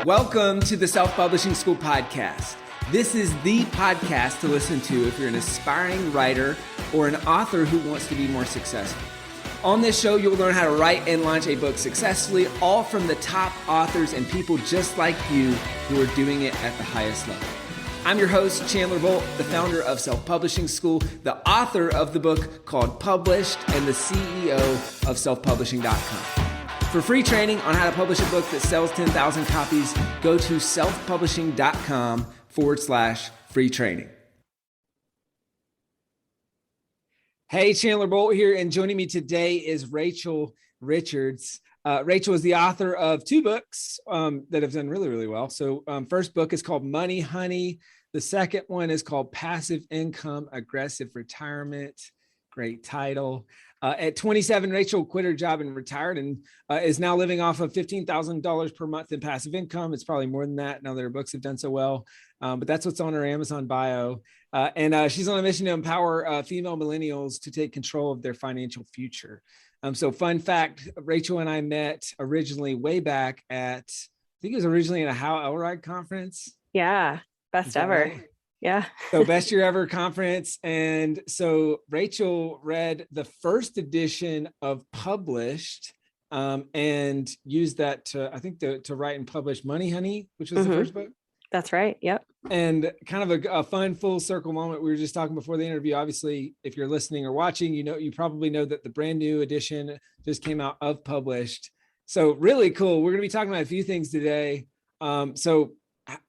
Welcome to the Self-Publishing School podcast. This is the podcast to listen to if you're an aspiring writer or an author who wants to be more successful. On this show, you'll learn how to write and launch a book successfully, all from the top authors and people just like you who are doing it at the highest level. I'm your host, Chandler Bolt, the founder of Self-Publishing School, the author of the book called Published, and the CEO of selfpublishing.com. For free training on how to publish a book that sells 10,000 copies, go to selfpublishing.com/free training. Hey, Chandler Bolt here, and joining me today is Rachel Richards. Rachel is the author of two books that have done really, really well. So first book is called Money Honey. The second one is called Passive Income, Aggressive Retirement. Great title. At 27, Rachel quit her job and retired and is now living off of $15,000 per month in passive income. It's probably more than that now that her books have done so well, but that's what's on her Amazon bio. And she's on a mission to empower female millennials to take control of their financial future. So fun fact, Rachel and I met originally way back at, I think it was originally at a How Elrod conference. Yeah, best ever. Right? Yeah. So best year ever conference. And so Rachel read the first edition of Published and used that to, I think, to write and publish Money Honey, which was the first book. That's right. Yep. And kind of a fun full circle moment. We were just talking before the interview. Obviously, if you're listening or watching, you probably know that the brand new edition just came out of Published. So really cool. We're going to be talking about a few things today. So,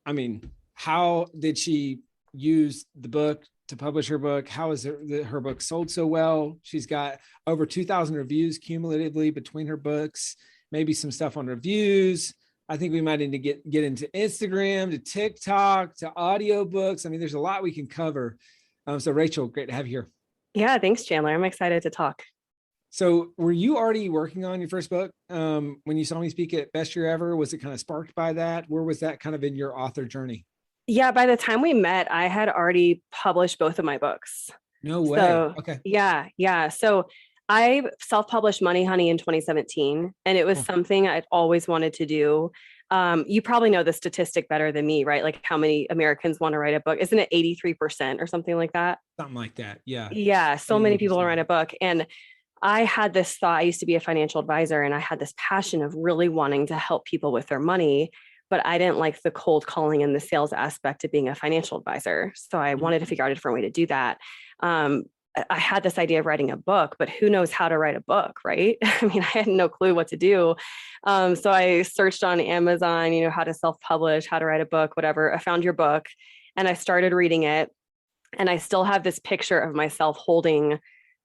I mean, how did she use the book to publish her book? How is her book sold so well? She's got over 2,000 reviews cumulatively between her books, maybe some stuff on reviews. I think we might need to get into Instagram, to TikTok, to audiobooks. I mean, there's a lot we can cover. So Rachel, great to have you here. Yeah, thanks, Chandler. I'm excited to talk. So were you already working on your first book when you saw me speak at Best Year Ever? Was it kind of sparked by that? Where was that kind of in your author journey? Yeah, by the time we met, I had already published both of my books. No way. So, okay. Yeah. So I self-published Money Honey in 2017, and it was something I'd always wanted to do. You probably know the statistic better than me, right? Like how many Americans want to write a book? Isn't it 83% or something like that? Something like that. Yeah. Yeah. So many people write a book. And I had this thought, I used to be a financial advisor, and I had this passion of really wanting to help people with their money, but I didn't like the cold calling and the sales aspect of being a financial advisor. So I wanted to figure out a different way to do that. I had this idea of writing a book, but who knows how to write a book, right? I mean, I had no clue what to do. So I searched on Amazon, how to self-publish, how to write a book, whatever. I found your book and I started reading it. And I still have this picture of myself holding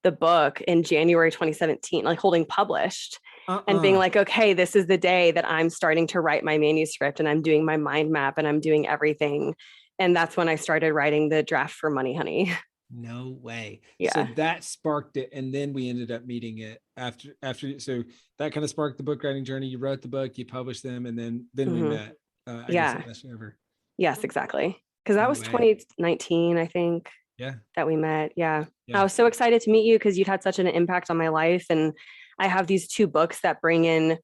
the book in January 2017, like holding Published. And being like, okay, this is the day that I'm starting to write my manuscript and I'm doing my mind map and I'm doing everything. And that's when I started writing the draft for Money Honey. No way. Yeah. So that sparked it. And then we ended up meeting it after. So that kind of sparked the book writing journey. You wrote the book, you published them, and then we met. I guess ever. Yes, exactly. Because that was 2019, I think. Yeah. That we met. Yeah. I was so excited to meet you because you'd had such an impact on my life. And I have these two books that bring in,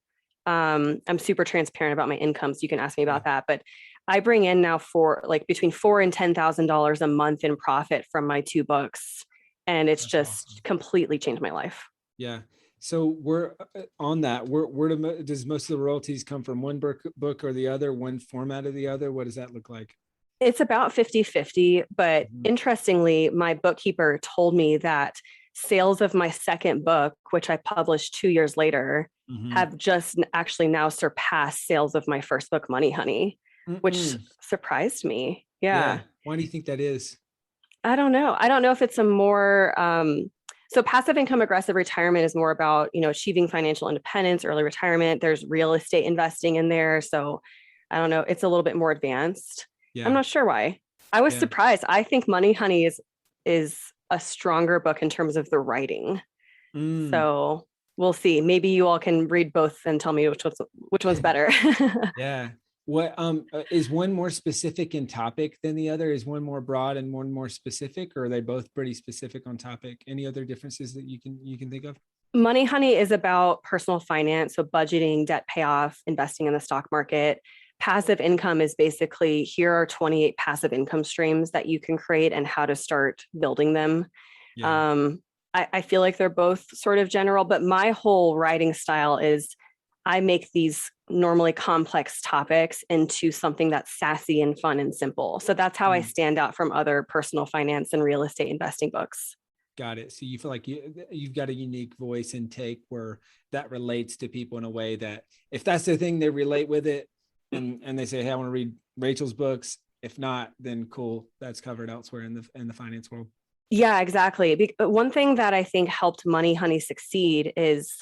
I'm super transparent about my income, so you can ask me about that. But I bring in now between $4,000 and $10,000 a month in profit from my two books. And it's just completely changed my life. Yeah. So we're on that. Where does most of the royalties come from? One book or the other, one format or the other? What does that look like? It's about 50-50. But interestingly, my bookkeeper told me that sales of my second book, which I published 2 years later, have just actually now surpassed sales of my first book, Money Honey, which surprised me. Yeah. Why do you think that is? I don't know. I don't know if it's a more, so passive income, aggressive retirement is more about, achieving financial independence, early retirement. There's real estate investing in there. So I don't know. It's a little bit more advanced. Yeah. I'm not sure why. I was surprised. I think Money Honey is a stronger book in terms of the writing. So we'll see. Maybe you all can read both and tell me which one's better. Yeah. What is one more specific in topic than the other? Is one more broad and one more specific, or are they both pretty specific on topic? Any other differences that you can think of? Money Honey is about personal finance, so budgeting, debt payoff, investing in the stock market. Passive income is basically, here are 28 passive income streams that you can create and how to start building them. Yeah. I feel like they're both sort of general, but my whole writing style is I make these normally complex topics into something that's sassy and fun and simple. So that's how I stand out from other personal finance and real estate investing books. Got it. So you feel like you've got a unique voice and take where that relates to people in a way that if that's the thing, they relate with it and they say, hey, I want to read Rachel's books. If not, then cool. That's covered elsewhere in the finance world. Yeah, exactly. But one thing that I think helped Money Honey succeed is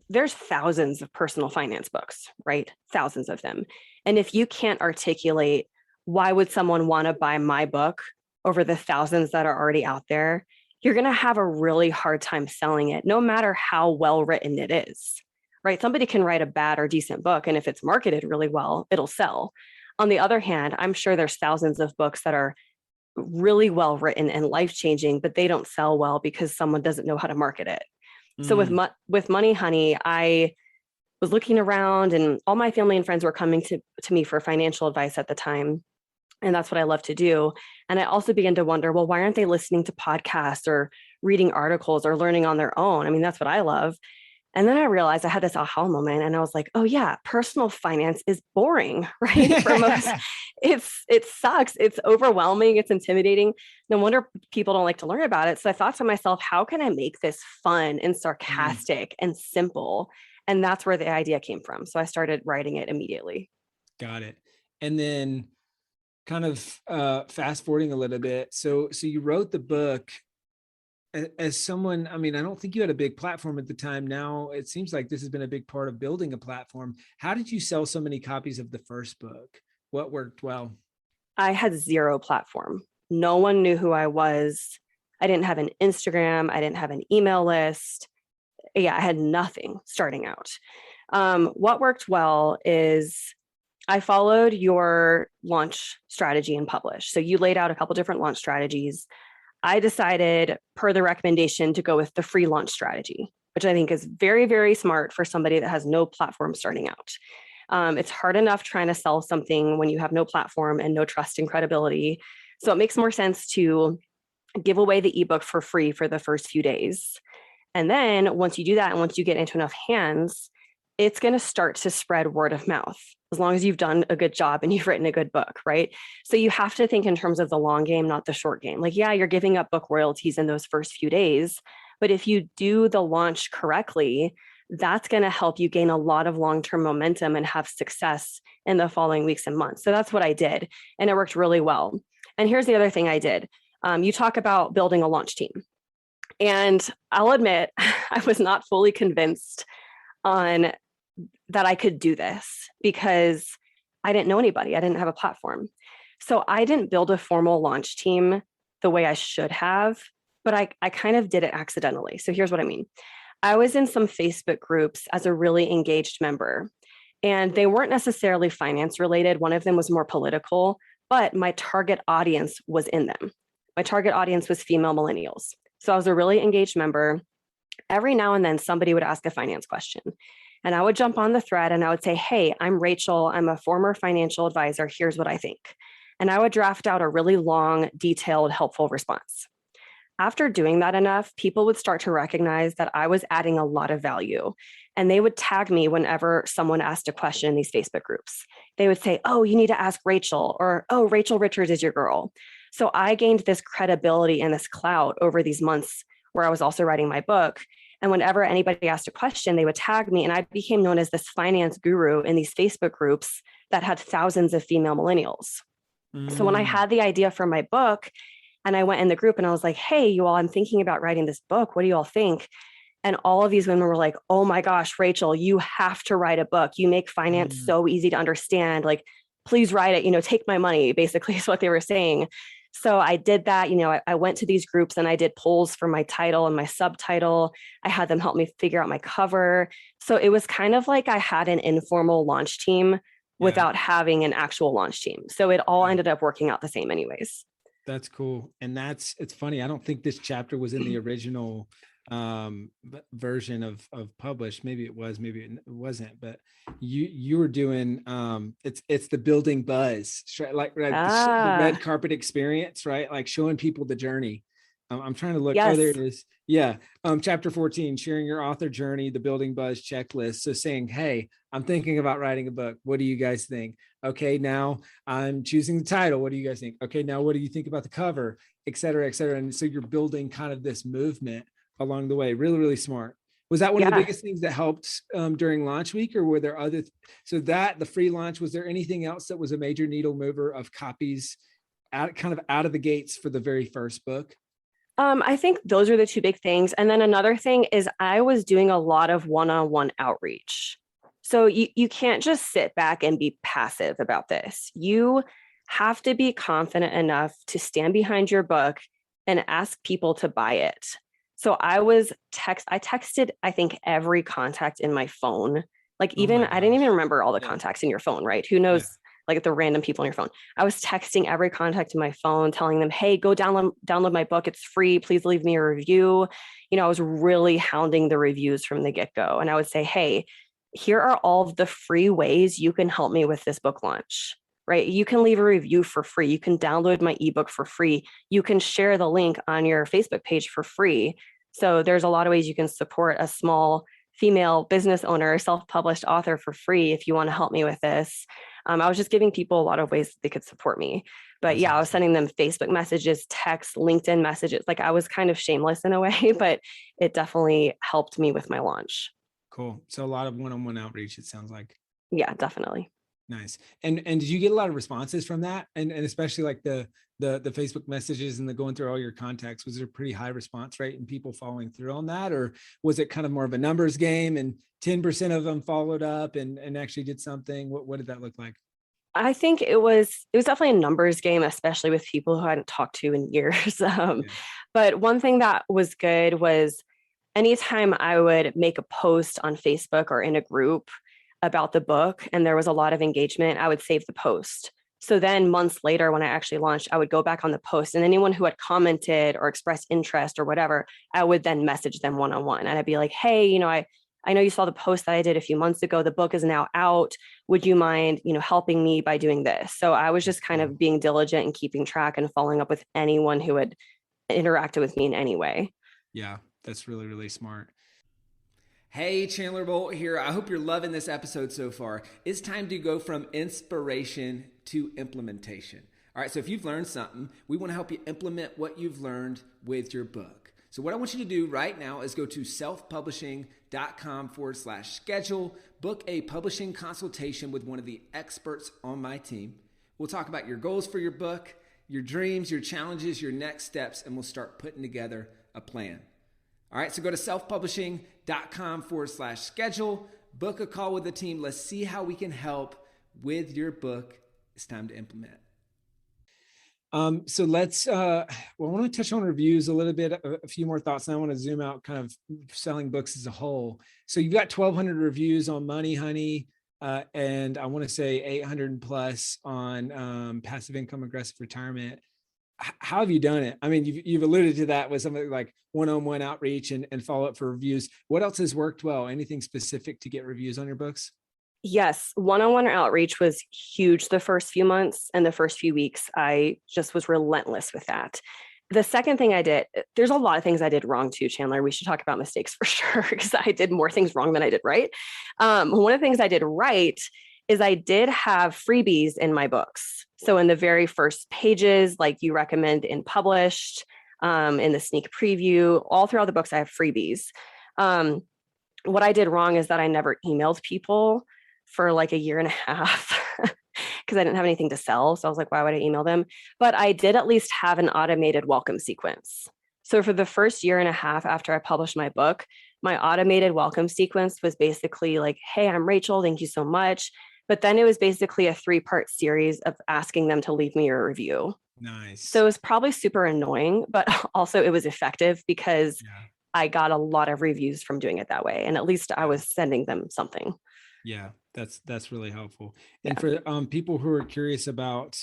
there's thousands of personal finance books, right? Thousands of them. And if you can't articulate why would someone want to buy my book over the thousands that are already out there, you're going to have a really hard time selling it, no matter how well written it is, right? Somebody can write a bad or decent book, and if it's marketed really well, it'll sell. On the other hand, I'm sure there's thousands of books that are really well written and life-changing, but they don't sell well because someone doesn't know how to market it. So with Money Honey, I was looking around and all my family and friends were coming to me for financial advice at the time. And that's what I love to do. And I also began to wonder, well, why aren't they listening to podcasts or reading articles or learning on their own? I mean, that's what I love. And then I realized I had this aha moment and I was like, oh yeah, personal finance is boring, right? For most, it sucks. It's overwhelming. It's intimidating. No wonder people don't like to learn about it. So I thought to myself, how can I make this fun and sarcastic and simple? And that's where the idea came from. So I started writing it immediately. Got it. And then kind of fast forwarding a little bit. So you wrote the book as someone, I mean, I don't think you had a big platform at the time. Now it seems like this has been a big part of building a platform. How did you sell so many copies of the first book? What worked well? I had zero platform. No one knew who I was. I didn't have an Instagram. I didn't have an email list. Yeah, I had nothing starting out. What worked well is I followed your launch strategy and publish. So you laid out a couple different launch strategies. I decided per the recommendation to go with the free launch strategy, which I think is very, very smart for somebody that has no platform starting out. It's hard enough trying to sell something when you have no platform and no trust and credibility. So it makes more sense to give away the ebook for free for the first few days. And then once you do that, and once you get into enough hands, it's going to start to spread word of mouth as long as you've done a good job and you've written a good book, right? So you have to think in terms of the long game, not the short game. Like, yeah, you're giving up book royalties in those first few days, but if you do the launch correctly, that's going to help you gain a lot of long-term momentum and have success in the following weeks and months. So that's what I did. And it worked really well. And here's the other thing I did. You talk about building a launch team. And I'll admit, I was not fully convinced on that I could do this because I didn't know anybody. I didn't have a platform. So I didn't build a formal launch team the way I should have, but I kind of did it accidentally. So here's what I mean. I was in some Facebook groups as a really engaged member, and they weren't necessarily finance related. One of them was more political, but my target audience was in them. My target audience was female millennials. So I was a really engaged member. Every now and then somebody would ask a finance question. And I would jump on the thread and I would say, hey, I'm Rachel. I'm a former financial advisor. Here's what I think. And I would draft out a really long, detailed, helpful response. After doing that enough, people would start to recognize that I was adding a lot of value. And they would tag me whenever someone asked a question in these Facebook groups. They would say, oh, you need to ask Rachel, or, oh, Rachel Richards is your girl. So I gained this credibility and this clout over these months where I was also writing my book. And whenever anybody asked a question, they would tag me, and I became known as this finance guru in these Facebook groups that had thousands of female millennials. So when I had the idea for my book and I went in the group and I was like, hey, you all, I'm thinking about writing this book. What do you all think? And all of these women were like, oh my gosh, Rachel, you have to write a book. You make finance so easy to understand. Like, please write it, take my money, basically is what they were saying. So I did that. I went to these groups and I did polls for my title and my subtitle. I had them help me figure out my cover. So it was kind of like I had an informal launch team without having an actual launch team. So it all ended up working out the same anyways. That's cool. And it's funny. I don't think this chapter was in the original version of published. Maybe it was, maybe it wasn't, but you were doing it's the building buzz, like right, the red Ah, carpet experience, right? Like showing people the journey. I'm trying to look. Oh, there yes. it is. Yeah. Chapter 14, sharing your author journey, the building buzz checklist. So saying, hey, I'm thinking about writing a book. What do you guys think? Okay, now I'm choosing the title. What do you guys think? Okay, now what do you think about the cover, et cetera, et cetera. And so you're building kind of this movement along the way. Really, really smart. Was that one of the Yeah. biggest things that helped during launch week, or were there other? So that the free launch, was there anything else that was a major needle mover of copies kind of out of the gates for the very first book? I think those are the two big things. And then another thing is I was doing a lot of one-on-one outreach. So you can't just sit back and be passive about this. You have to be confident enough to stand behind your book and ask people to buy it. So I texted, I think, every contact in my phone. Like Oh even my I didn't even gosh. remember all the Yeah. contacts in your phone, right? Who Yeah. knows, like the random people on your phone. I was texting every contact in my phone, telling them, hey, go download my book. It's free. Please leave me a review. I was really hounding the reviews from the get-go. And I would say, hey, here are all of the free ways you can help me with this book launch. Right? You can leave a review for free. You can download my ebook for free. You can share the link on your Facebook page for free. So there's a lot of ways you can support a small female business owner, self-published author for free if you want to help me with this. I was just giving people a lot of ways they could support me. But That's yeah, I was awesome. sending them Facebook messages, text, LinkedIn messages. Like I was kind of shameless in a way, but it definitely helped me with my launch. Cool. So a lot of one-on-one outreach, it sounds like. Yeah, definitely. Nice. And did you get a lot of responses from that? And especially like the Facebook messages and the going through all your contacts, was there a pretty high response rate and people following through on that? Or was it kind of more of a numbers game and 10% of them followed up and actually did something? What did that look like? I think it was definitely a numbers game, especially with people who I hadn't talked to in years. Yeah. But one thing that was good was anytime I would make a post on Facebook or in a group about the book and there was a lot of engagement, I would save the post. So then months later, when I actually launched, I would go back on the post and anyone who had commented or expressed interest or whatever, I would then message them one on one. And I'd be like, hey, I know you saw the post that I did a few months ago. The book is now out. Would you mind, helping me by doing this? So I was just kind Cool. of being diligent and keeping track and following up with anyone who had interacted with me in any way. Yeah, that's really, really smart. Hey, Chandler Bolt here. I hope you're loving this episode so far. It's time to go from inspiration to implementation. All right, so if you've learned something, we want to help you implement what you've learned with your book. So, what I want you to do right now is go to selfpublishing.com/schedule, book a publishing consultation with one of the experts on my team. We'll talk about your goals for your book, your dreams, your challenges, your next steps, and we'll start putting together a plan. All right, so go to selfpublishing.com/schedule, book a call with the team. Let's see how we can help with your book. It's time to implement. So let's, I want to touch on reviews a little bit, a few more thoughts, and I want to zoom out kind of selling books as a whole. So you've got 1,200 reviews on Money Honey, and I want to say 800 plus on Passive Income Aggressive Retirement. How have you done it? I mean, you've alluded to that with something like one-on-one outreach and follow up for reviews. What else has worked well? Anything specific to get reviews on your books? Yes, one-on-one outreach was huge the first few months and the first few weeks. I just was relentless with that. The second thing I did, there's a lot of things I did wrong too, Chandler. We should talk about mistakes for sure because I did more things wrong than I did right. One of the things I did right is I did have freebies in my books. So in the very first pages, like you recommend in published, in the sneak preview, all throughout the books, I have freebies. Um, what I did wrong is that I never emailed people for like a year and a half because I didn't have anything to sell. So I was like, why would I email them? But I did at least have an automated welcome sequence. So for the first year and a half after I published my book, my automated welcome sequence was basically like, hey, I'm Rachel. Thank you so much. But then it was basically a 3-part series of asking them to leave me a review. So Nice. it was probably super annoying, but also it was effective because Yeah. I got a lot of reviews from doing it that way. And at least I Yeah. was sending them something. Yeah. That's really helpful. And Yeah. for people who are curious about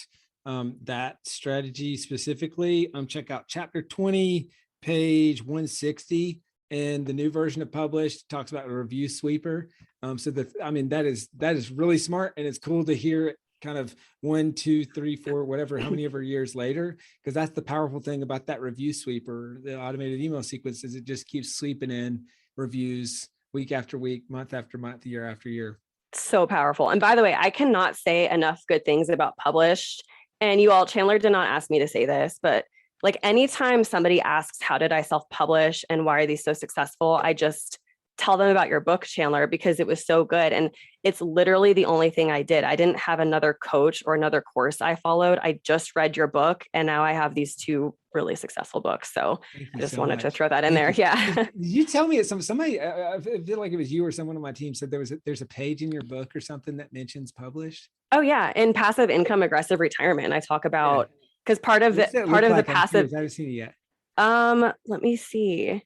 that strategy specifically, check out chapter 20, page 160. and the new version of Published talks about a review sweeper. So that is really smart, and it's cool to hear it kind of 1, 2, 3, 4, whatever, how many ever years later, because that's the powerful thing about that review sweeper, the automated email sequence, is it just keeps sweeping in reviews week after week, month after month, year after year. So powerful. And by the way, I cannot say enough good things about Published. And you all, Chandler did not ask me to say this, but like anytime somebody asks, how did I self-publish and why are these so successful? I just tell them about your book, Chandler, because it was so good. And it's literally the only thing I did. I didn't have another coach or another course I followed. I just read your book, and now I have these 2 really successful books. So I just wanted to throw that in there. Yeah. Did you tell me somebody, I feel like it was you or someone on my team said there's a page in your book or something that mentions Published. Oh yeah. In Passive Income Aggressive Retirement, I talk about, because part of the passive, I haven't seen it yet. Let me see.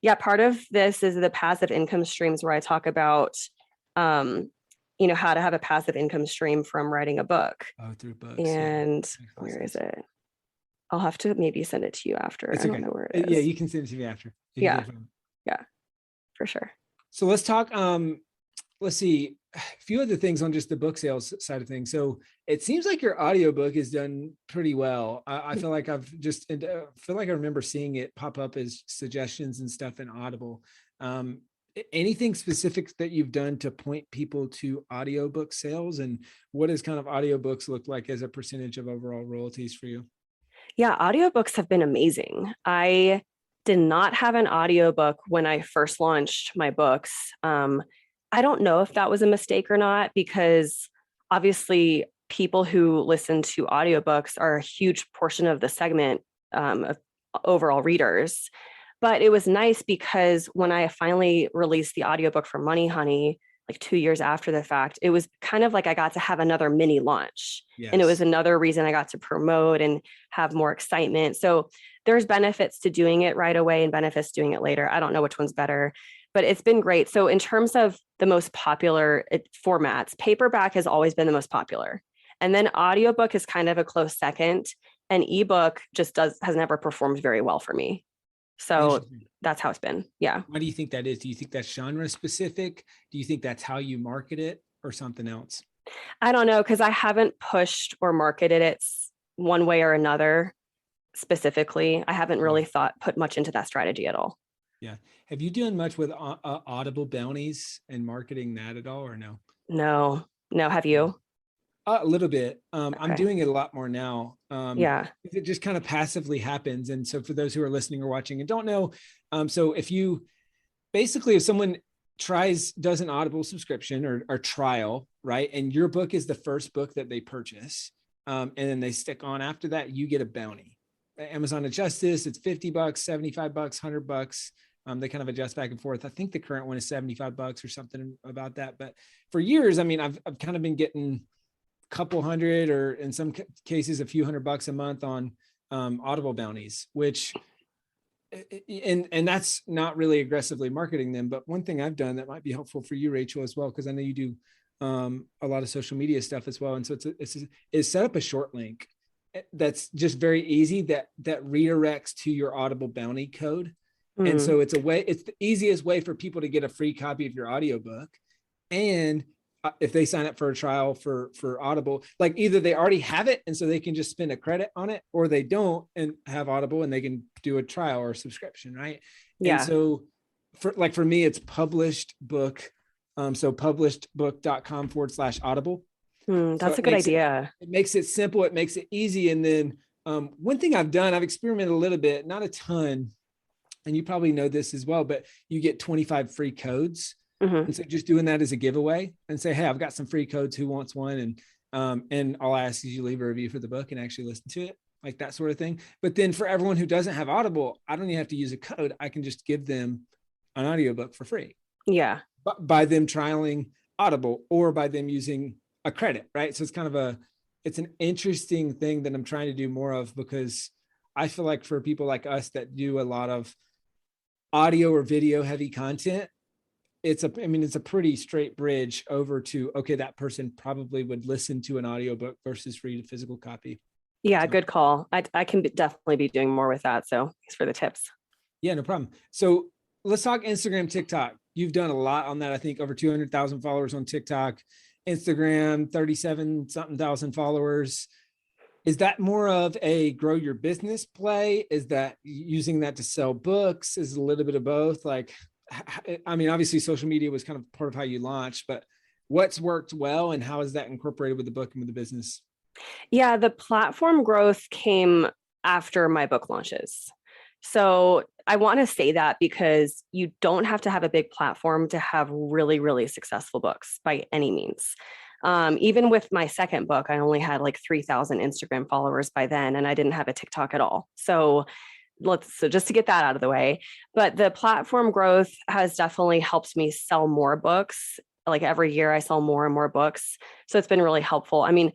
Yeah, part of this is the passive income streams, where I talk about how to have a passive income stream from writing a book. Oh, through books. And where is it? I'll have to maybe send it to you after. It's I don't know where it is. Yeah, you can send it to me after. Yeah, for sure. So let's talk. Let's see a few other things on just the book sales side of things. So it seems like your audiobook is done pretty well. I feel like I remember seeing it pop up as suggestions and stuff in Audible. Anything specific that you've done to point people to audiobook sales, and what does kind of audiobooks look like as a percentage of overall royalties for you? Yeah, audiobooks have been amazing. I did not have an audiobook when I first launched my books. I don't know if that was a mistake or not, because obviously people who listen to audiobooks are a huge portion of the segment of overall readers. But it was nice because when I finally released the audiobook for Money Honey, like 2 years after the fact, it was kind of like I got to have another mini launch. Yes. And it was another reason I got to promote and have more excitement. So there's benefits to doing it right away and benefits doing it later. I don't know which one's better, but it's been great. So in terms of the most popular formats, paperback has always been the most popular. And then audiobook is kind of a close second, and ebook just has never performed very well for me. So that's how it's been. Yeah. Why do you think that is? Do you think that's genre specific? Do you think that's how you market it, or something else? I don't know, because I haven't pushed or marketed it one way or another specifically. I haven't really put much into that strategy at all. Yeah. Have you done much with Audible bounties and marketing that at all, or no? No. Have you? A little bit. I'm doing it a lot more now. It just kind of passively happens. And so for those who are listening or watching and don't know, so if someone does an Audible subscription or trial, right? And your book is the first book that they purchase, and then they stick on after that, you get a bounty. Amazon adjusts this. It's $50, $75, $100. They kind of adjust back and forth. I think the current one is $75 or something about that. But for years, I mean, I've kind of been getting a couple hundred, or in some cases, a few $100 a month on Audible bounties, which, and that's not really aggressively marketing them. But one thing I've done that might be helpful for you, Rachel, as well, because I know you do a lot of social media stuff as well. And so it's set up a short link that's just very easy that redirects to your Audible bounty code. And so it's the easiest way for people to get a free copy of your audiobook. And if they sign up for a trial for Audible, like either they already have it and so they can just spend a credit on it, or they don't and have Audible and they can do a trial or a subscription, right? Yeah. And so for me, it's published book. So publishedbook.com/Audible. That's a good idea. It makes it simple. It makes it easy. And then one thing I've experimented a little bit, not a ton, and you probably know this as well, but you get 25 free codes. And so just doing that as a giveaway and say, hey, I've got some free codes. Who wants one? And all I ask is you leave a review for the book and actually listen to it, like that sort of thing. But then for everyone who doesn't have Audible, I don't even have to use a code. I can just give them an audiobook for free. Yeah. By them trialing Audible or by them using a credit, right? So it's kind of it's an interesting thing that I'm trying to do more of, because I feel like for people like us that do a lot of audio or video heavy content, it's a pretty straight bridge over to, okay, that person probably would listen to an audiobook versus read a physical copy. Yeah, good call. I can definitely be doing more with that. So thanks for the tips. Yeah, no problem. So let's talk Instagram, TikTok. You've done a lot on that. I think over 200,000 followers on TikTok, Instagram, 37 something thousand followers. Is that more of a grow your business play? Is that using that to sell books? Is it a little bit of both? Like, I mean, obviously social media was kind of part of how you launched, but what's worked well and how is that incorporated with the book and with the business? Yeah, the platform growth came after my book launches. So I want to say that because you don't have to have a big platform to have really, really successful books by any means. Even with my second book, I only had like 3,000 Instagram followers by then, and I didn't have a TikTok at all. So just to get that out of the way, but the platform growth has definitely helped me sell more books. Like every year I sell more and more books. So it's been really helpful. I mean,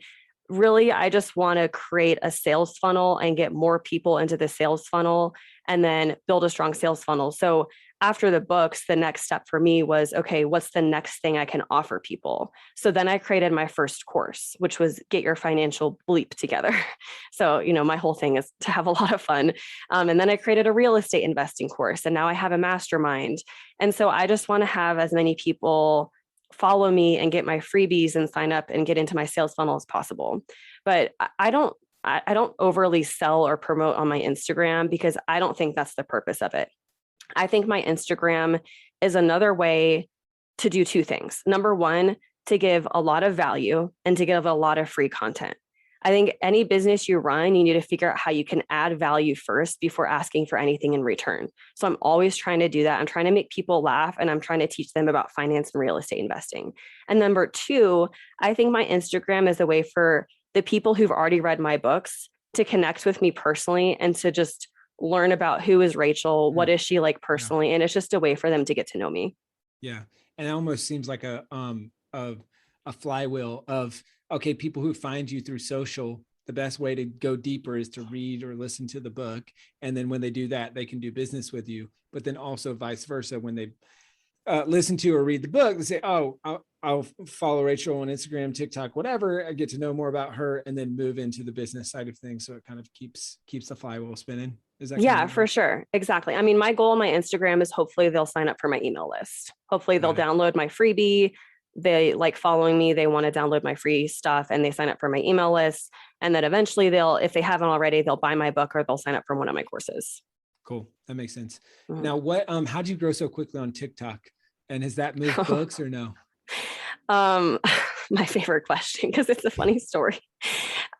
really, I just want to create a sales funnel and get more people into the sales funnel and then build a strong sales funnel. So after the books, the next step for me was, okay, what's the next thing I can offer people? So then I created my first course, which was get your financial bleep together. So, my whole thing is to have a lot of fun. And then I created a real estate investing course, and now I have a mastermind. And so I just want to have as many people follow me and get my freebies and sign up and get into my sales funnel as possible. But I don't overly sell or promote on my Instagram because I don't think that's the purpose of it. I think my Instagram is another way to do two things. Number one, to give a lot of value and to give a lot of free content. I think any business you run, you need to figure out how you can add value first before asking for anything in return. So I'm always trying to do that. I'm trying to make people laugh, and I'm trying to teach them about finance and real estate investing. And number two, I think my Instagram is a way for the people who've already read my books to connect with me personally and to just learn about who is Rachel, what is she like personally, and it's just a way for them to get to know me. Yeah, and it almost seems like a flywheel of, okay, people who find you through social, the best way to go deeper is to read or listen to the book, and then when they do that, they can do business with you. But then also vice versa, when they listen to or read the book, they say, "Oh, I'll follow Rachel on Instagram, TikTok, whatever. I get to know more about her, and then move into the business side of things." So it kind of keeps the flywheel spinning. Is that Yeah, for sure. Exactly. I mean, my goal on my Instagram is hopefully they'll sign up for my email list. Hopefully they'll download my freebie. They like following me. They want to download my free stuff and they sign up for my email list. And then eventually if they haven't already, they'll buy my book or they'll sign up for one of my courses. Cool. That makes sense. Mm-hmm. Now, how'd you grow so quickly on TikTok? And has that moved books or no? My favorite question, because it's a funny story.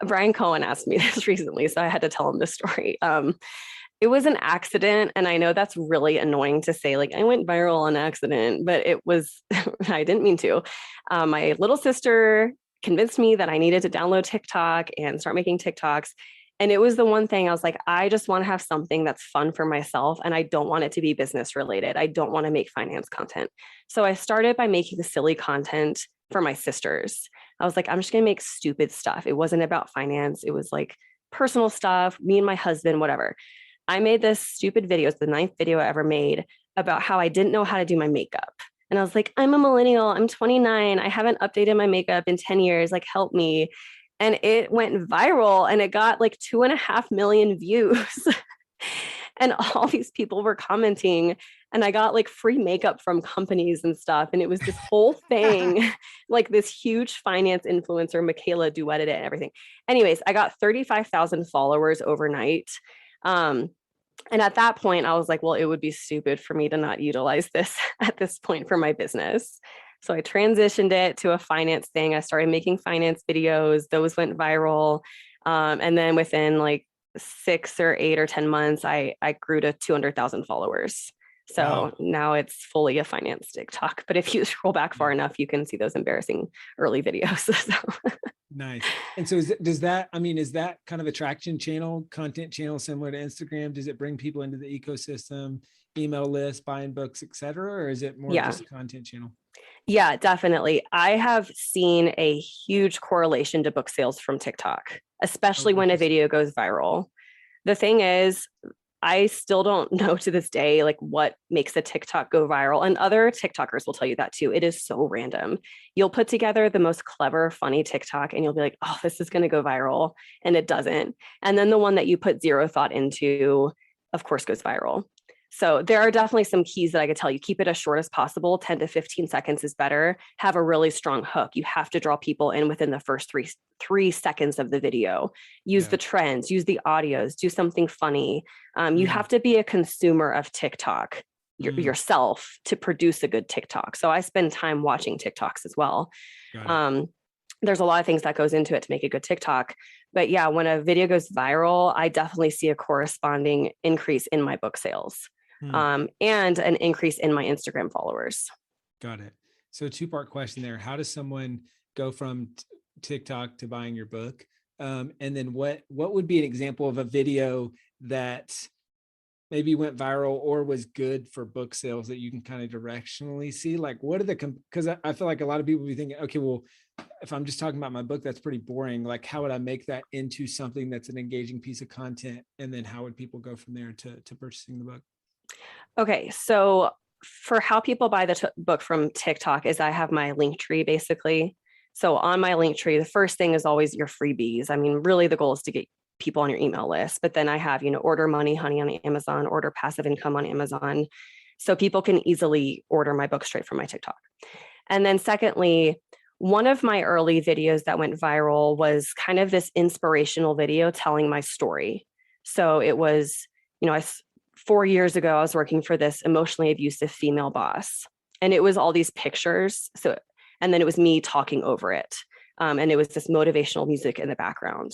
Brian Cohen asked me this recently, so I had to tell him this story. It was an accident, and I know that's really annoying to say, like I went viral on accident, but it was, I didn't mean to. My little sister convinced me that I needed to download TikTok and start making TikToks. And it was the one thing I was like, I just want to have something that's fun for myself. And I don't want it to be business related. I don't want to make finance content. So I started by making silly content for my sisters. I was like, I'm just going to make stupid stuff. It wasn't about finance. It was like personal stuff, me and my husband, whatever. I made this stupid video. It's the 9th video I ever made about how I didn't know how to do my makeup. And I was like, I'm a millennial. I'm 29. I haven't updated my makeup in 10 years. Like, help me. And it went viral and it got like 2.5 million views. And all these people were commenting, and I got like free makeup from companies and stuff. And it was this whole thing, like this huge finance influencer, Michaela duetted it and everything. Anyways, I got 35,000 followers overnight. And at that point, I was like, well, it would be stupid for me to not utilize this at this point for my business. So I transitioned it to a finance thing. I started making finance videos. Those went viral. And then within like 6 or 8 or 10 months, I grew to 200,000 followers. So now it's fully a finance TikTok. But if you scroll back far enough, you can see those embarrassing early videos. Nice. And so is that kind of a traction channel, content channel similar to Instagram? Does it bring people into the ecosystem, email list, buying books, et cetera? Or is it more just a content channel? Yeah, definitely. I have seen a huge correlation to book sales from TikTok, especially when a video goes viral. The thing is, I still don't know to this day, like what makes a TikTok go viral. And other TikTokers will tell you that too. It is so random. You'll put together the most clever, funny TikTok and you'll be like, oh, this is going to go viral. And it doesn't. And then the one that you put zero thought into, of course, goes viral. So there are definitely some keys that I could tell you. Keep it as short as possible. 10 to 15 seconds is better. Have a really strong hook. You have to draw people in within the first three seconds of the video. Use the trends, use the audios, do something funny. You have to be a consumer of TikTok yourself to produce a good TikTok. So I spend time watching TikToks as well. There's a lot of things that goes into it to make a good TikTok. But yeah, when a video goes viral, I definitely see a corresponding increase in my book sales. And an increase in my Instagram followers. Got it. So two-part question there. How does someone go from TikTok to buying your book? And then what would be an example of a video that maybe went viral or was good for book sales that you can kind of directionally see? Like, what are because I feel like a lot of people be thinking, okay, well, if I'm just talking about my book, that's pretty boring. Like, how would I make that into something that's an engaging piece of content? And then how would people go from there to purchasing the book? Okay, so for how people buy the book from TikTok is I have my link tree basically. So on my link tree, the first thing is always your freebies. I mean, really the goal is to get people on your email list, but then I have, order Money Honey on Amazon, order Passive Income on Amazon. So people can easily order my book straight from my TikTok. And then secondly, one of my early videos that went viral was kind of this inspirational video telling my story. So it was, 4 years ago, I was working for this emotionally abusive female boss, and it was all these pictures. And then it was me talking over it. And it was this motivational music in the background.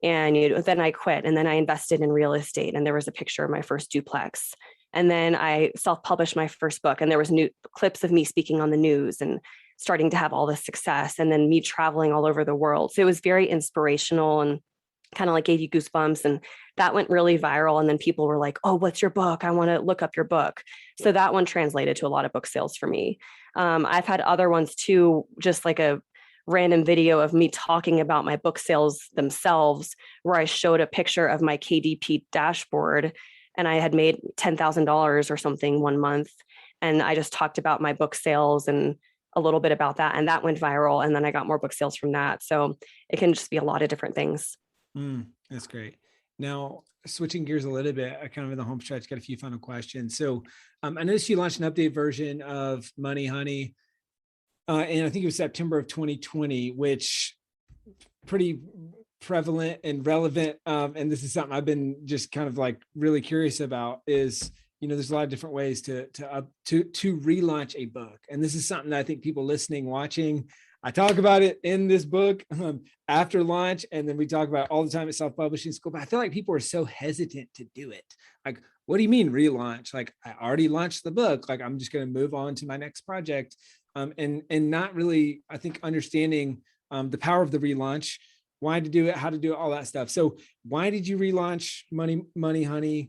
And then I quit, and then I invested in real estate, and there was a picture of my first duplex. And then I self-published my first book, and there was new clips of me speaking on the news and starting to have all this success, and then me traveling all over the world. So it was very inspirational and kind of like gave you goosebumps, and that went really viral. And then people were like, oh, what's your book? I want to look up your book. So that one translated to a lot of book sales for me. I've had other ones too, just like a random video of me talking about my book sales themselves, where I showed a picture of my KDP dashboard, and I had made $10,000 or something one month. And I just talked about my book sales and a little bit about that. And that went viral. And then I got more book sales from that. So it can just be a lot of different things. That's great. Now, switching gears a little bit, I kind of in the home stretch, got a few final questions. So I noticed you launched an updated version of Money Honey, and I think it was September of 2020, which pretty prevalent and relevant. And this is something I've been just kind of like really curious about is, there's a lot of different ways to relaunch a book. And this is something that I think people listening, watching, I talk about it in this book after launch, and then we talk about it all the time at self-publishing school. But I feel like people are so hesitant to do it. Like, what do you mean relaunch? Like, I already launched the book. Like, I'm just going to move on to my next project, and not really, I think, understanding the power of the relaunch, why to do it, how to do it, all that stuff. So, why did you relaunch Money Honey?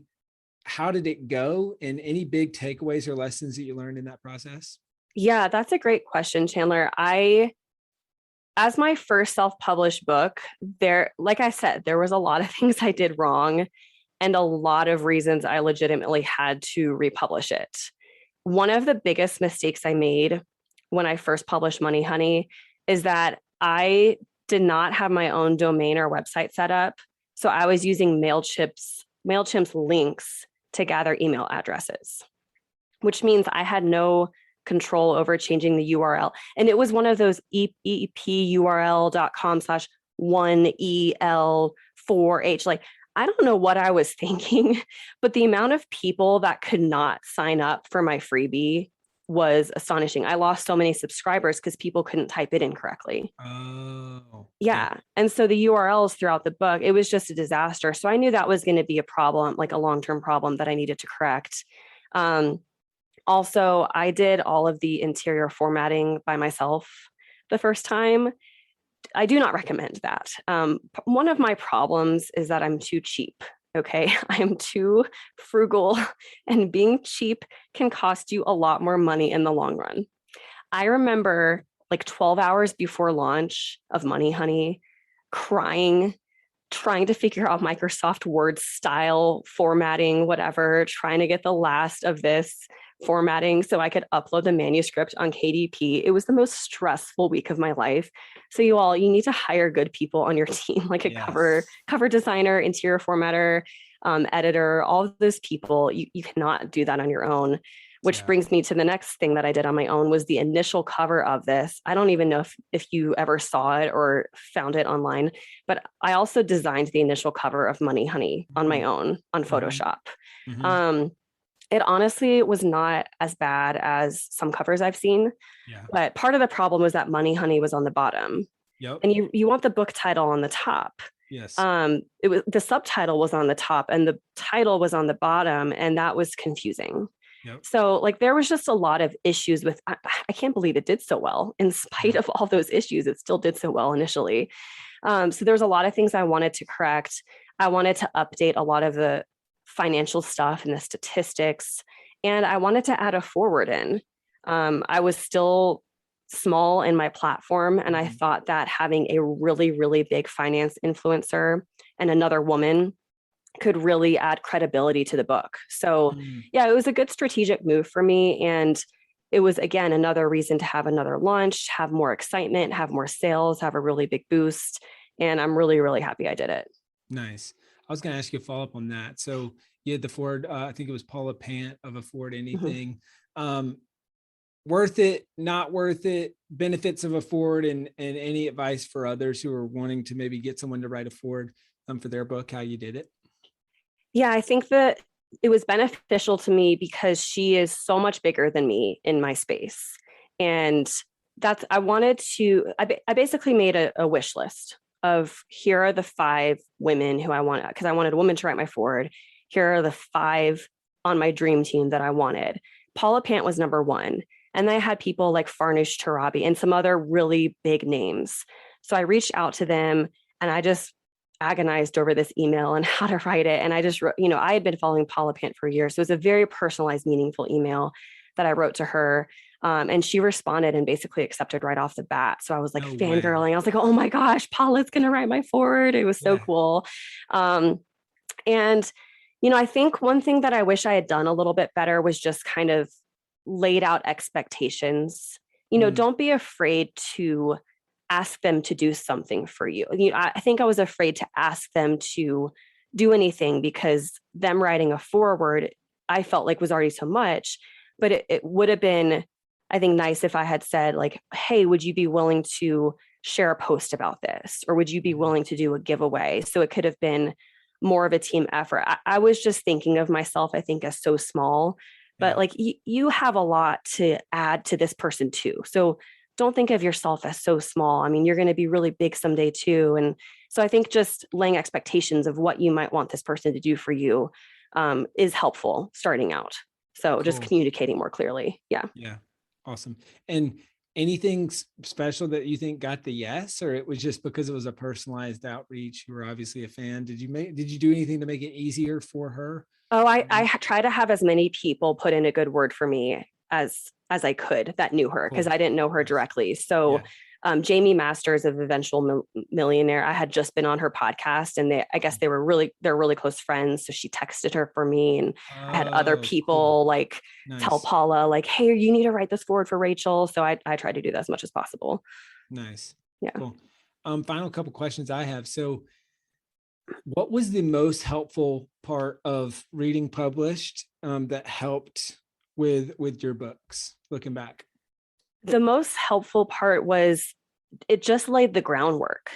How did it go? And any big takeaways or lessons that you learned in that process? Yeah, that's a great question, Chandler. As my first self-published book, like I said, there was a lot of things I did wrong and a lot of reasons I legitimately had to republish it. One of the biggest mistakes I made when I first published Money Honey is that I did not have my own domain or website set up. So I was using MailChimp's links to gather email addresses, which means I had no control over changing the URL. And it was one of those epurl.com/1EL4H. Like, I don't know what I was thinking, but the amount of people that could not sign up for my freebie was astonishing. I lost so many subscribers because people couldn't type it in correctly. Oh, yeah. And so the URLs throughout the book, it was just a disaster. So I knew that was going to be a problem, like a long-term problem that I needed to correct. Also, I did all of the interior formatting by myself the first time. I do not recommend that. One of my problems is that I'm too cheap. Okay. I am too frugal, and being cheap can cost you a lot more money in the long run. I remember like 12 hours before launch of Money Honey, crying, trying to figure out Microsoft Word style formatting, whatever, trying to get the last of this formatting so I could upload the manuscript on KDP. It was the most stressful week of my life. So you need to hire good people on your team, like a cover designer, interior formatter. editor, all of those people, you cannot do that on your own. Which brings me to the next thing that I did on my own was the initial cover of this. I don't even know if you ever saw it or found it online, but I also designed the initial cover of Money Honey on my own on Photoshop. It honestly was not as bad as some covers I've seen, but part of the problem was that Money Honey was on the bottom. And you want the book title on the top. Yes. It was, the subtitle was on the top and the title was on the bottom, and that was confusing. So like there was just a lot of issues with, I can't believe it did so well in spite of all those issues. It still did so well initially. So there's a lot of things I wanted to correct. I wanted to update a lot of the financial stuff and the statistics, and I wanted to add a forward in. I was still small in my platform, and I thought that having a really, really big finance influencer and another woman could really add credibility to the book. So yeah, it was a good strategic move for me. And it was, again, another reason to have another launch, have more excitement, have more sales, have a really big boost. And I'm really, really happy I did it. Nice. I was going to ask you a follow-up on that. So you had the Ford, I think it was Paula Pant of Afford Anything. Worth it, not worth it, benefits of Afford, and any advice for others who are wanting to maybe get someone to write Afford for their book, how you did it? Yeah, I think that it was beneficial to me because she is so much bigger than me in my space. And I basically made a wish list of, here are the 5 women who I want, because I wanted a woman to write my forward. Here are the 5 on my dream team that I wanted. Paula Pant was number 1. And I had people like Farnoosh Torabi and some other really big names. So I reached out to them and I just agonized over this email and how to write it. And I just wrote, I had been following Paula Pant for years. So it was a very personalized, meaningful email that I wrote to her. And she responded and basically accepted right off the bat. So I was like fangirling. I was like, oh my gosh, Paula's going to write my forward. It was so cool. And, I think one thing that I wish I had done a little bit better was just kind of laid out expectations. Don't be afraid to ask them to do something for you. I think I was afraid to ask them to do anything because them writing a forward, I felt like was already so much, but it would have been, I think, nice if I had said like, hey, would you be willing to share a post about this? Or would you be willing to do a giveaway? So it could have been more of a team effort. I was just thinking of myself, I think, as so small, but like you have a lot to add to this person too. So don't think of yourself as so small. I mean, you're going to be really big someday too. And so I think just laying expectations of what you might want this person to do for you is helpful starting out. So just communicating more clearly. Yeah. Yeah. Awesome. And anything special that you think got the yes, or it was just because it was a personalized outreach? You were obviously a fan. Did you do anything to make it easier for her? Oh, I try to have as many people put in a good word for me as I could that knew her, because I didn't know her directly. So Jamie Masters of Eventual Millionaire, I had just been on her podcast, and they're really close friends. So she texted her for me, and I had other people tell Paula like, hey, you need to write this forward for Rachel. So I try to do that as much as possible. Nice. Yeah. Cool. Final couple questions I have. So what was the most helpful part of reading published that helped with your books, looking back? The most helpful part was it just laid the groundwork.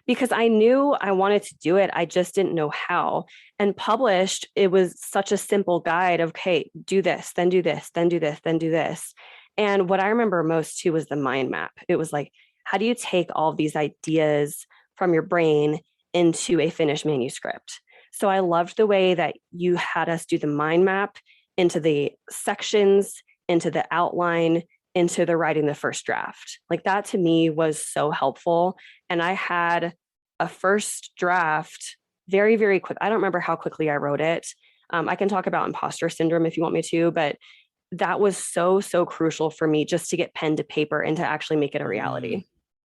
Because I knew I wanted to do it. I just didn't know how. And published, it was such a simple guide of, okay, do this, then do this, then do this, then do this. And what I remember most too was the mind map. It was like, how do you take all of these ideas from your brain into a finished manuscript? So I loved the way that you had us do the mind map into the sections, into the outline, into the writing the first draft. Like that to me was so helpful. And I had a first draft very, very quick. I don't remember how quickly I wrote it. I can talk about imposter syndrome if you want me to, but that was so, so crucial for me just to get pen to paper and to actually make it a reality.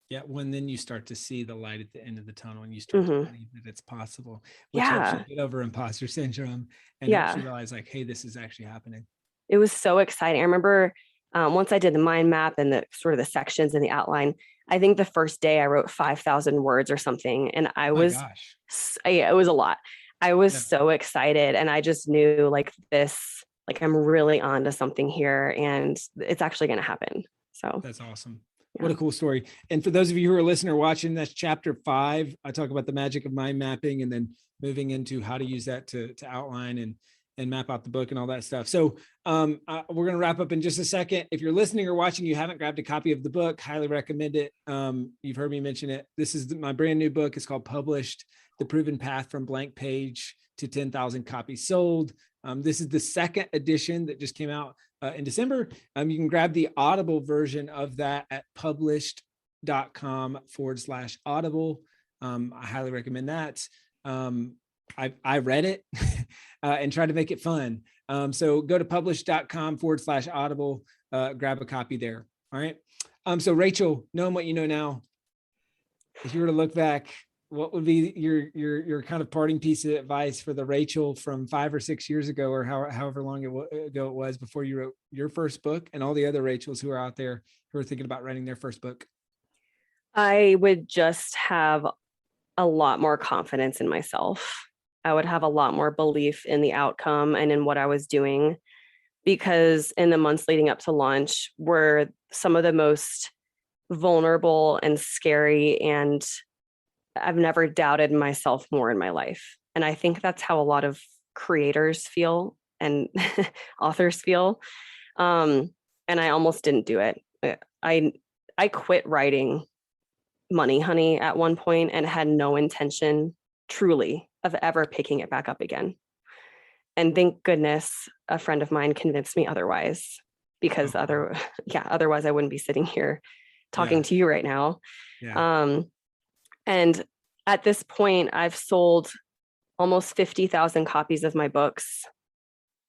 Yeah. When then you start to see the light at the end of the tunnel and you start to believe that it's possible, which helps you get over imposter syndrome and helps you realize like, hey, this is actually happening. It was so exciting. I remember once I did the mind map and the sort of the sections and the outline, I think the first day I wrote 5,000 words or something. And it was a lot. I was Yeah. so excited, and I just knew like this, like I'm really on to something here, and it's actually going to happen. So That's awesome. yeah. What a cool story. And for those of you who are listening or watching, that's chapter 5. I talk about the magic of mind mapping and then moving into how to use that to outline and map out the book and all that stuff. So we're going to wrap up in just a second. If you're listening or watching, you haven't grabbed a copy of the book, highly recommend it. You've heard me mention it. This is my brand new book. It's called Published: The Proven Path from Blank Page to 10,000 Copies Sold. This is the second edition that just came out in December. You can grab the Audible version of that at published.com/audible. I highly recommend that. I read it and tried to make it fun. So go to published.com/audible, grab a copy there. All right. So Rachel, knowing what you know now, if you were to look back, what would be your kind of parting piece of advice for the Rachel from 5 or 6 years ago, or however long ago it was before you wrote your first book, and all the other Rachels who are out there who are thinking about writing their first book? I would just have a lot more confidence in myself. I would have a lot more belief in the outcome and in what I was doing, because in the months leading up to launch were some of the most vulnerable and scary, and I've never doubted myself more in my life. And I think that's how a lot of creators feel and authors feel. And I almost didn't do it. I quit writing Money Honey at one point and had no intention truly of ever picking it back up again. And thank goodness a friend of mine convinced me otherwise, because otherwise I wouldn't be sitting here talking to you right now. Yeah. And at this point, I've sold almost 50,000 copies of my books.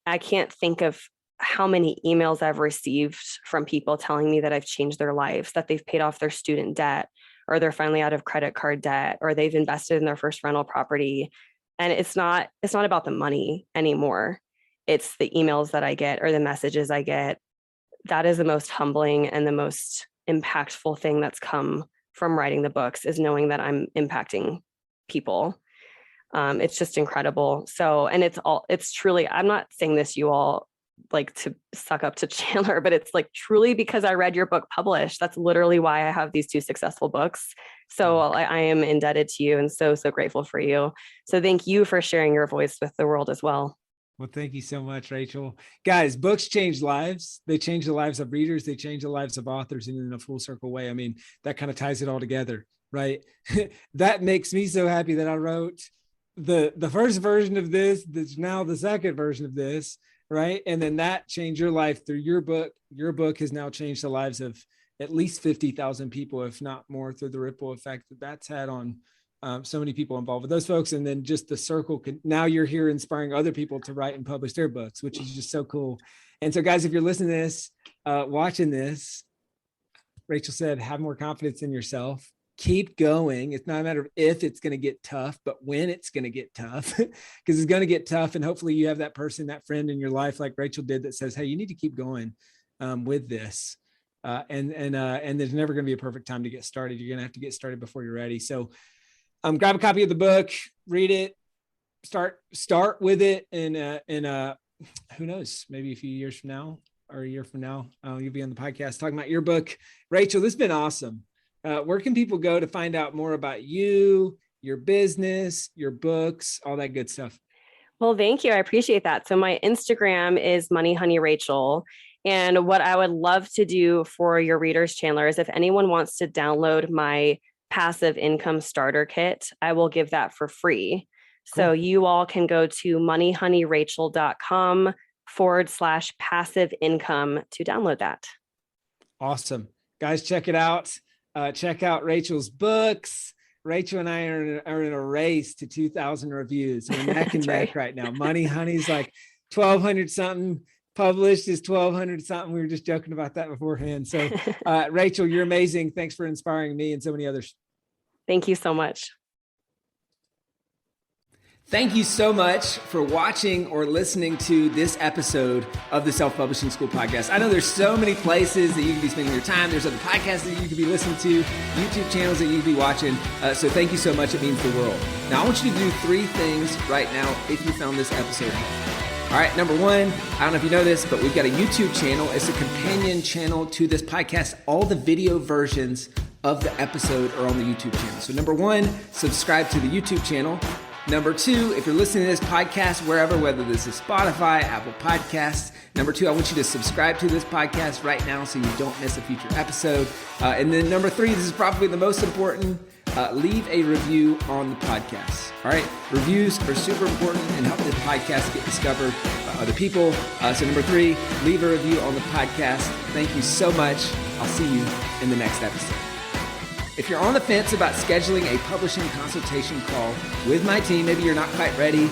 I can't think of how many emails I've received from people telling me that I've changed their lives, that they've paid off their student debt, or they're finally out of credit card debt, or they've invested in their first rental property. And it's not about the money anymore. It's the emails that I get or the messages I get. That is the most humbling and the most impactful thing that's come from writing the books, is knowing that I'm impacting people. It's just incredible. So, and it's truly, I'm not saying this, you all, like to suck up to Chandler, but it's like truly because I read your book Published. That's literally why I have these 2 successful books. So I am indebted to you and so grateful for you. So thank you for sharing your voice with the world as well. Well, thank you so much, Rachel. Guys, books change lives. They change the lives of readers. They change the lives of authors, and in a full circle way. I mean, that kind of ties it all together, right? That makes me so happy that I wrote the first version of this, that's now the second version of this, right? And then that changed your life through your book. Your book has now changed the lives of at least 50,000 people, if not more, through the ripple effect that's had on so many people involved with those folks. And then just the circle now you're here inspiring other people to write and publish their books, which is just so cool. And so guys, if you're listening to this, watching this, Rachel said, have more confidence in yourself. Keep going. It's not a matter of if it's going to get tough, but when it's going to get tough, because it's going to get tough. And hopefully you have that person, that friend in your life, like Rachel did, that says, hey, you need to keep going with this. And there's never going to be a perfect time to get started. You're going to have to get started before you're ready. So grab a copy of the book, read it, start with it. And who knows, maybe a few years from now or a year from now, you'll be on the podcast talking about your book. Rachel, this has been awesome. Where can people go to find out more about you, your business, your books, all that good stuff? Well, thank you. I appreciate that. So my Instagram is Money Honey Rachel. And what I would love to do for your readers, Chandler, is if anyone wants to download my passive income starter kit, I will give that for free. Cool. So you all can go to moneyhoneyrachel.com/passive income to download that. Awesome. Guys, check it out. Check out Rachel's books. Rachel and I are in a race to 2,000 reviews. We're neck and neck right now. Money Honey's like 1,200 something. Published is 1,200 something. We were just joking about that beforehand. So Rachel, you're amazing. Thanks for inspiring me and so many others. Thank you so much. Thank you so much for watching or listening to this episode of the Self-Publishing School podcast. I know there's so many places that you can be spending your time. There's other podcasts that you could be listening to, YouTube channels that you could be watching. So thank you so much. It means the world. Now, I want you to do 3 things right now if you found this episode helpful. All right, number 1, I don't know if you know this, but we've got a YouTube channel. It's a companion channel to this podcast. All the video versions of the episode are on the YouTube channel. So number 1, subscribe to the YouTube channel. Number 2, if you're listening to this podcast wherever, whether this is Spotify, Apple Podcasts, number 2, I want you to subscribe to this podcast right now so you don't miss a future episode. And then number 3, this is probably the most important, leave a review on the podcast. All right, reviews are super important and help this podcast get discovered by other people. So number 3, leave a review on the podcast. Thank you so much. I'll see you in the next episode. If you're on the fence about scheduling a publishing consultation call with my team, maybe you're not quite ready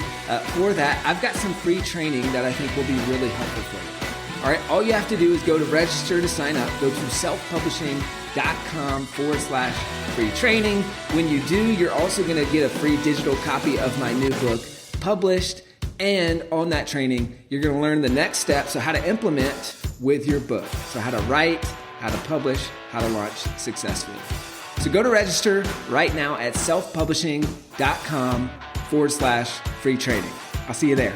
for that, I've got some free training that I think will be really helpful for you. All right, all you have to do is go to register to sign up. Go to selfpublishing.com/free training. When you do, you're also going to get a free digital copy of my new book, Published. And on that training, you're going to learn the next steps, so how to implement with your book. So how to write, how to publish, how to launch successfully. So go to register right now at selfpublishing.com/free training. I'll see you there.